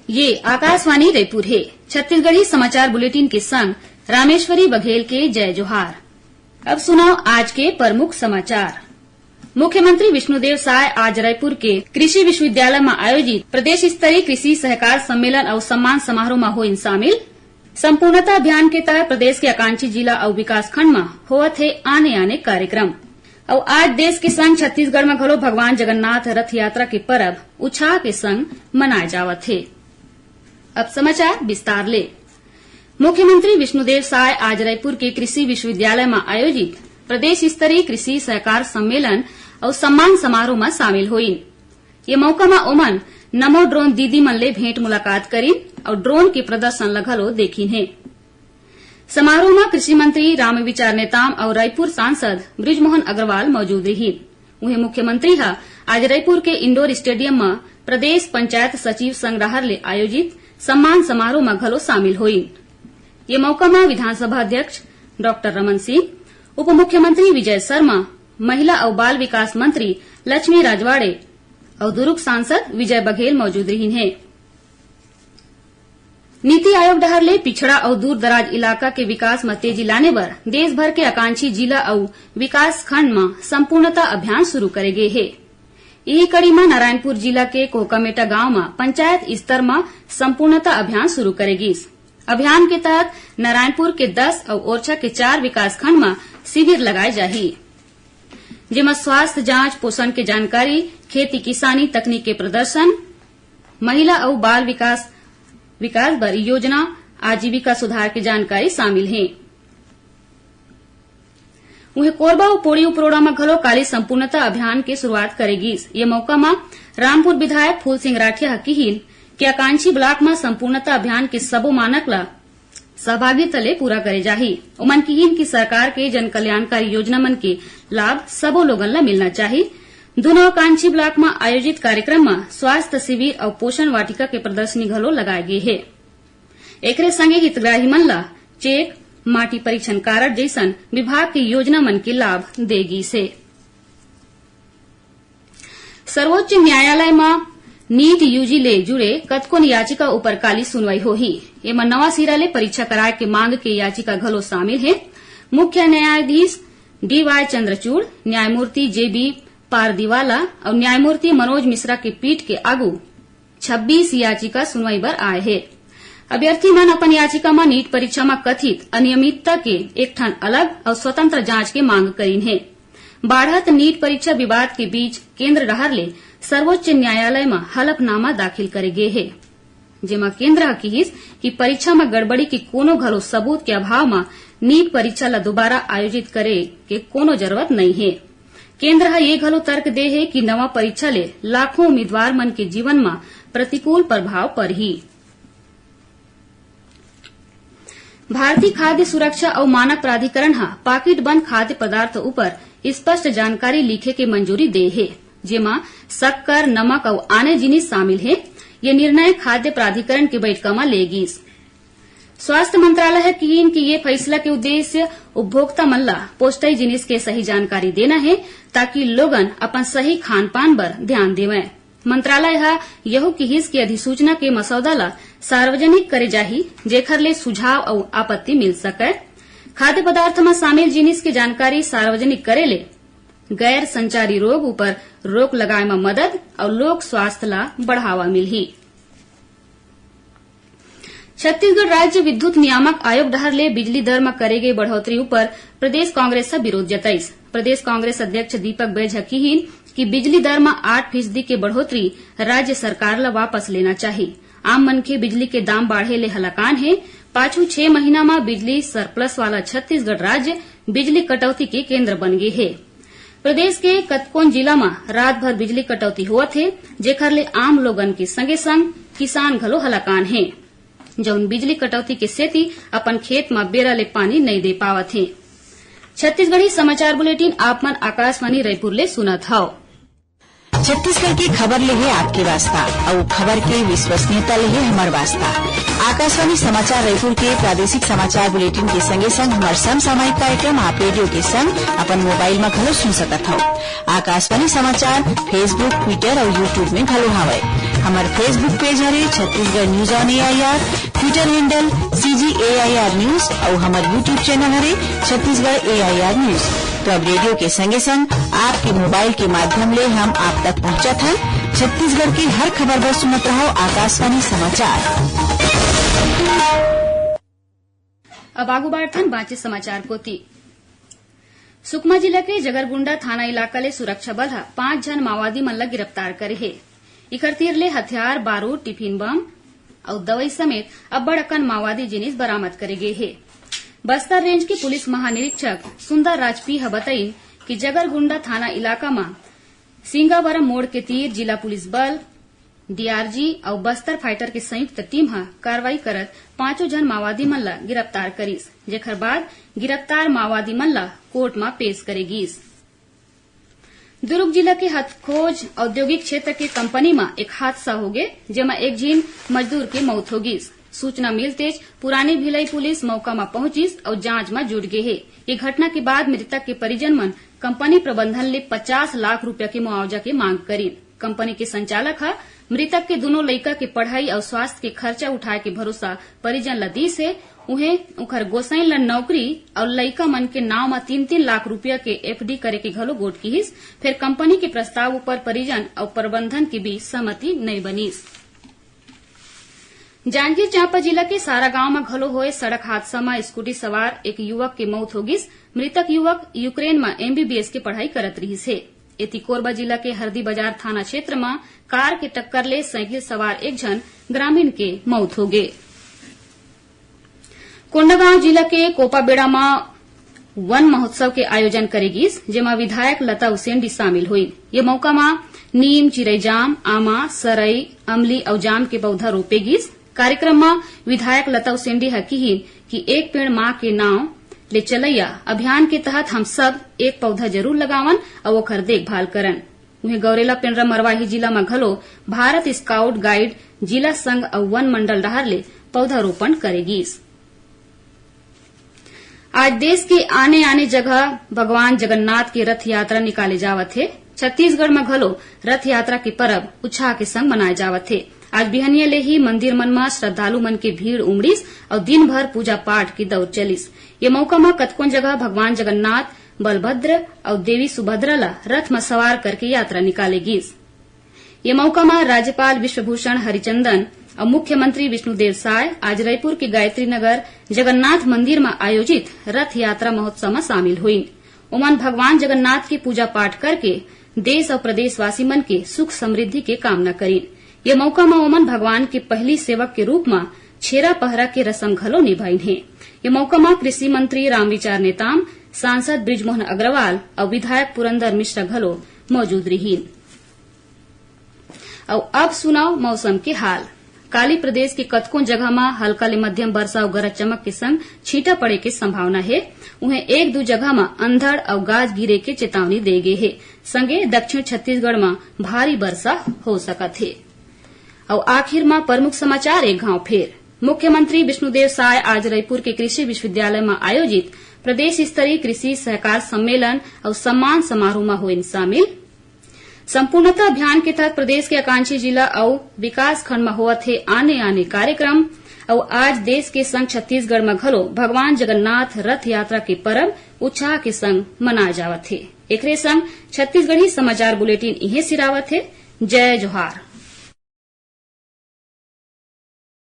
ये आकाशवाणी रायपुर है। छत्तीसगढ़ी समाचार बुलेटिन के संग रामेश्वरी बघेल के जय जोहार। अब सुनाओ आज के प्रमुख समाचार। मुख्यमंत्री विष्णुदेव साय आज रायपुर के कृषि विश्वविद्यालय में आयोजित प्रदेश स्तरीय कृषि सहकार सम्मेलन और सम्मान समारोह में हुई शामिल। संपूर्णता अभियान के तहत प्रदेश के आकांक्षी जिला और विकास खंड में होवत है आने कार्यक्रम। और आज देश के संग छत्तीसगढ़ में घलो भगवान जगन्नाथ रथ यात्रा के पर्व उत्साह के संग मनाए जावत है। अब समाचार विस्तार ले। मुख्यमंत्री विष्णुदेव साय आज रायपुर के कृषि विश्वविद्यालय में आयोजित प्रदेश स्तरीय कृषि सहकार सम्मेलन और सम्मान समारोह में शामिल हुई। ये मौका में ओमन नमो ड्रोन दीदी मन ले भेंट मुलाकात करी और ड्रोन के प्रदर्शन लगलो देखी है। समारोह में कृषि मंत्री रामविचार नेताम और रायपुर सांसद बृजमोहन अग्रवाल मौजूद रही। वहीं मुख्यमंत्री आज रायपुर के इंडोर स्टेडियम में प्रदेश पंचायत सचिव संग्रहालय ले आयोजित सम्मान समारोह में घलो शामिल हुई। ये मौका में विधानसभा अध्यक्ष डॉक्टर रमन सिंह, उप मुख्यमंत्री विजय शर्मा, महिला और बाल विकास मंत्री लक्ष्मी राजवाड़े और दुर्ग सांसद विजय बघेल मौजूद रही हैं। नीति आयोग डहर ले पिछड़ा और दूर दराज इलाका के विकास में तेजी लाने बर देश भर के आकांक्षी जिला और विकास खंड में संपूर्णता अभियान शुरू करे गए है। यही कड़ी में नारायणपुर जिला के कोकामेटा गांव में पंचायत स्तर में संपूर्णता अभियान शुरू करेगी। अभियान के तहत नारायणपुर के 10 और ओरछा के 4 विकास खंड में शिविर लगाए जाही, जिसमें स्वास्थ्य जांच, पोषण के जानकारी, खेती किसानी तकनीक के प्रदर्शन, महिला और बाल विकास बर योजना, आजीविका सुधार की जानकारी शामिल है। वहीं कोरबा और पोड़ी उपरोड़ा में घलो काली संपूर्णता अभियान की शुरुआत करेगी। ये मौका में रामपुर विधायक फूल सिंह राठिया किहिल के आकांक्षी ब्लॉक में संपूर्णता अभियान के सबो मानक ला सहभागी तले पूरा करे जाही। उमन किहिल की सरकार के जन कल्याणकारी योजना मन के लाभ सबो लोगन ला मिलना चाहिए। दोनों आकांक्षी ब्लॉक में आयोजित कार्यक्रम में स्वास्थ्य शिविर और पोषण वाटिका के प्रदर्शनी घलो लगाए गए है। एकरे संगे हितग्राही मन ला चेक, माटी परीक्षण कार्ड जैसन विभाग की योजना मन के लाभ देगी से। सर्वोच्च न्यायालय में नीट यूजी ले जुड़े कतकोन याचिका ऊपर काली सुनवाई होही। एमा नवा सिरा ले परीक्षा कराए के मांग के याचिका घलो शामिल है। मुख्य न्यायाधीश DY चंद्रचूड़, न्यायमूर्ति JB पारदीवाला और न्यायमूर्ति मनोज मिश्रा के पीठ के आगू 26 याचिका सुनवाई बर आए है। अभ्यर्थी मन अपन याचिका में नीट परीक्षा में कथित अनियमितता के एक ठन अलग और स्वतंत्र जांच के मांग करीन है। बाढ़त नीट परीक्षा विवाद के बीच केंद्र डहर ले सर्वोच्च न्यायालय में हलफनामा दाखिल करे गए है, जेमा केंद्र कहिस कि परीक्षा में गड़बड़ी के कोनो घलो सबूत के अभाव में नीट परीक्षा ला दोबारा आयोजित करे के कोनो जरूरत नहीं है। केंद्र ये घलो तर्क दे है कि नवा परीक्षा ले लाखों उम्मीदवार मन के जीवन में प्रतिकूल प्रभाव पड़ही। भारतीय खाद्य सुरक्षा और मानक प्राधिकरण पाकिट बंद खाद्य पदार्थ ऊपर स्पष्ट जानकारी लिखे के मंजूरी दे है, जेमा शक्कर, नमक और आने जिनिस शामिल है। ये निर्णय खाद्य प्राधिकरण की बैठक में लेगी। स्वास्थ्य मंत्रालय है कि ये फैसला के उद्देश्य उपभोक्ता मन ला पौष्टिक जिनिस के सही जानकारी देना है, ताकि लोगन अपन सही खान पान पर ध्यान देवें। मंत्रालय यह किहिस की अधिसूचना के मसौदा ला सार्वजनिक करे जाही, जेखर ले सुझाव और आपत्ति मिल सके। खाद्य पदार्थ में शामिल जिनिस की जानकारी सार्वजनिक करे ले गैर संचारी रोग ऊपर रोक लगाए में मदद और लोक स्वास्थ्य ला बढ़ावा मिलही। छत्तीसगढ़ राज्य विद्युत नियामक आयोग डहर ले बिजली दर में करे गई बढ़ोतरी ऊपर प्रदेश कांग्रेस से विरोध जताइस। प्रदेश कांग्रेस अध्यक्ष दीपक बैज किहिन कि बिजली दर में 8% के बढ़ोतरी राज्य सरकार ला वापस लेना चाहिए। आम मन के बिजली के दाम बढ़े ले हलाकान है। पाछू 6 महीना में बिजली सरप्लस वाला छत्तीसगढ़ राज्य बिजली कटौती के केंद्र बन गए है। प्रदेश के कतकोन जिला में रात भर बिजली कटौती होवत है, जेखर ले आम लोगन के संगे संग किसान घलो हलाकान है, जौन बिजली कटौती के सेती अपन खेत में बेरा ले पानी नहीं दे पावत है। छत्तीसगढ़ी समाचार बुलेटिन आप मन आकाशवाणी रायपुर ले सुनत हव। छत्तीसगढ़ की खबर ले है आपके वास्ता और खबर के विश्वसनीयता ले है हमार वास्ता। आकाशवाणी समाचार रायपुर के प्रादेशिक समाचार बुलेटिन के संगे संग हमार समसामयिक कार्यक्रम आप रेडियो के संग अपन मोबाइल में घलो सुन सकत हव। आकाशवाणी समाचार फेसबुक, ट्विटर और यूट्यूब में घलो हावय। हमार फेसबुक पेज हरे Chhattisgarh news on AIR, Twitter handle CGAIR news और हमार यूट्यूब चैनल हरे छत्तीसगढ़ AIR न्यूज। तो अब रेडियो के संगे संग आपके मोबाइल के माध्यम ले हम आप तक पहुंचत हैं। छत्तीसगढ़ की हर खबर पर सुनत रहो आकाशवाणी समाचार। अब आगू बढ़थन बाँचे समाचार कोती। सुकमा जिला के जगरगुंडा थाना इलाका ले सुरक्षा बल 5 जन माओवादी मन ला गिरफ्तार करे हे। इकर तीर ले हथियार, बारूद, टिफिन बम और दवाई समेत अब्बड़ अकन माओवादी जिनिस बरामद करे गे हे। बस्तर रेंज के पुलिस महानिरीक्षक सुंदर राजपी बताई कि जगरगुंडा थाना इलाका में सिंगावरम मोड़ के तीर जिला पुलिस बल, DRG और बस्तर फाइटर के संयुक्त टीम कार्रवाई करत 5 जन माओवादी मन ला गिरफ्तार करीस, जेकर बाद गिरफ्तार माओवादी मन ला कोर्ट में पेश करेगीस। दुर्ग जिला के हथखोज औद्योगिक क्षेत्र के कंपनी में एक हादसा हो गए, जेमा एक झीन मजदूर के मौत होगीस। सूचना मिलते पुरानी भिलाई पुलिस मौका में पहुंचीस और जांच में जुट गए है। ये घटना के बाद मृतक के परिजन मन कंपनी प्रबंधन ले 50 लाख रुपया के मुआवजा की मांग करी। कंपनी के संचालक मृतक के दोनों लड़का के पढ़ाई और स्वास्थ्य के खर्चा उठाए के भरोसा परिजन ला दी से उन्हें उखर गोसाई ला नौकरी और लड़का मन के नाव में 3-3 लाख रुपया के FD करे के घलो गोट कीस। फिर कंपनी के प्रस्ताव ऊपर परिजन और प्रबंधन के बीच सहमति नहीं बनीस। जांजगीर चांपा जिला के सारा गांव में घलो होए सड़क हादसा में स्कूटी सवार एक युवक के मौत होगिस। मृतक युवक यूक्रेन में MBBS के पढ़ाई करत रहिस है। एती कोरबा जिला के हरदी बाजार थाना क्षेत्र में कार के टक्कर ले साइकिल सवार एक जन ग्रामीण के मौत हो गए। कोंडागांव जिला के कोपाबेड़ा में वन महोत्सव के आयोजन करेगीस, जेमा विधायक लता उसेंडी शामिल हुई। ये मौका में नीम, चिरई जाम, आमा, सरई, अमली और जाम के पौधा रोपेगीस। कार्यक्रम में विधायक लता उसेंडी कही कि एक पेड़ माँ के नाव ले चलैया अभियान के तहत हम सब एक पौधा जरूर लगावन और ओकर देखभाल करन। उन्हें गौरेला पेंड्रा मरवाही जिला में घलो भारत स्काउट गाइड जिला संघ और वन मंडल डहर ले पौधारोपण करेगीस। आज देश के आने आने जगह भगवान जगन्नाथ की रथ यात्रा निकाले जावत है। छत्तीसगढ़ में घलो रथ यात्रा के पर्व उत्साह के संग मनाए जावत है। आज बिहनिया ले ही मंदिर मन में श्रद्धालु मन के भीड़ उमड़ीस और दिन भर पूजा पाठ की दौड़ चलिस। ये मौका में कतकों जगह भगवान जगन्नाथ, बलभद्र और देवी सुभद्रा ला रथ में सवार करके यात्रा निकालेगीस। ये मौका में राज्यपाल विश्वभूषण हरिचंदन और मुख्यमंत्री विष्णुदेव साय आज रायपुर के गायत्री नगर जगन्नाथ मंदिर में आयोजित रथ यात्रा महोत्सव में शामिल हुई। उमन भगवान जगन्नाथ की पूजा पाठ करके देश और प्रदेशवासी मन के सुख समृद्धि के कामना करी। ये मौका में उमन भगवान के पहली सेवक के रूप में छेरा पहरा के रस्म घलो निभाइन है। ये मौका में कृषि मंत्री रामविचार नेताम, सांसद ब्रिजमोहन अग्रवाल और विधायक पुरंदर मिश्रा घलो मौजूद रही। और अब सुनाओ मौसम के हाल। काली प्रदेश के कतकों जगह में हल्का ले मध्यम वर्षा और गरज चमक के संग छींटा पड़े के संभावना है। उन्हें 1-2 जगह में अंधड़ और गाज गिरे के चेतावनी दे गए है। संगे दक्षिण छत्तीसगढ़ में भारी वर्षा हो सकत है। और आखिर में प्रमुख समाचार एक गांव फेर। मुख्यमंत्री विष्णुदेव साय आज रायपुर के कृषि विश्वविद्यालय में आयोजित प्रदेश स्तरीय कृषि सहकार सम्मेलन और सम्मान समारोह में हुए शामिल। संपूर्णता अभियान के तहत प्रदेश के आकांक्षी जिला और विकास खंड में होवत है आने आने कार्यक्रम। और आज देश के संग छत्तीसगढ़ में घलो भगवान जगन्नाथ रथ यात्रा के पर्व उत्साह के संग मनाए जावत है। एकरे संग छत्तीसगढ़ी समाचार बुलेटिन इहे सिरावत है। जय जोहार।